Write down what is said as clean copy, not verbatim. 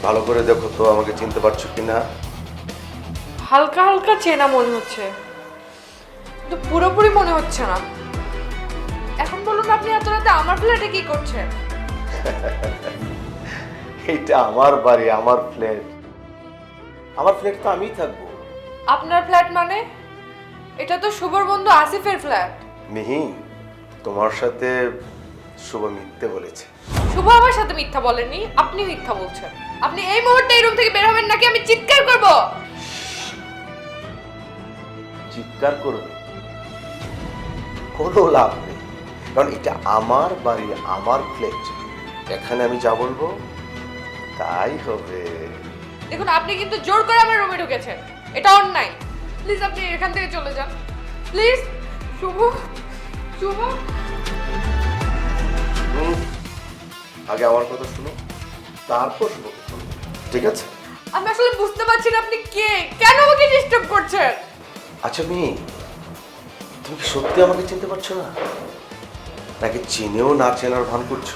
ভালো করে দেখো তো আমাকে চিনতে পারছো কিনা। হালকা হালকা চেনা মনে হচ্ছে, কিন্তু পুরোপুরি মনে হচ্ছে না। এখন বলুন, আপনি এত রাতে আমার ফ্ল্যাটে কি করছেন? এটা আমার বাড়ি, আমার ফ্ল্যাট। আমার ফ্ল্যাট তো আমিই থাকবো। আপনার ফ্ল্যাট মানে? এটা তো শুভর বন্ধু আসিফের ফ্ল্যাট। মিহি, তোমার সাথে শুভ মিথ্যে বলেছে। শুভ আমার সাথে মিথ্যা বলেনি, আপনি মিথ্যা বলছেন। আপনি এই মুহূর্তে এই রুম থেকে বের হবেন নাকি আমি চিৎকার করব? চিৎকার করবে কোনো লাভ নেই, কারণ এটা আমার বাড়ি, আমার ফ্ল্যাট। এখানে আমি যা বলবো তাই হবে। দেখুন, আপনি কিন্তু জোর করে আমার রুমে ঢুকেছেন, এটা অন্যায়। প্লিজ আপনি এখান থেকে চলে যান, প্লিজ। শুভ, শুভ, আগে আমার কথা শুনো, তারপর শুভকে শুনো, ঠিক আছে? আমি আসলে বুঝতে পারছি না আপনি কে, কেন আমাকে ডিস্টার্ব করছেন? আচ্ছা মেয়ে, তুমি কি সত্যি আমাকে চিনতে পারছো না, নাকি চিনেও না চেনার ভান করছো?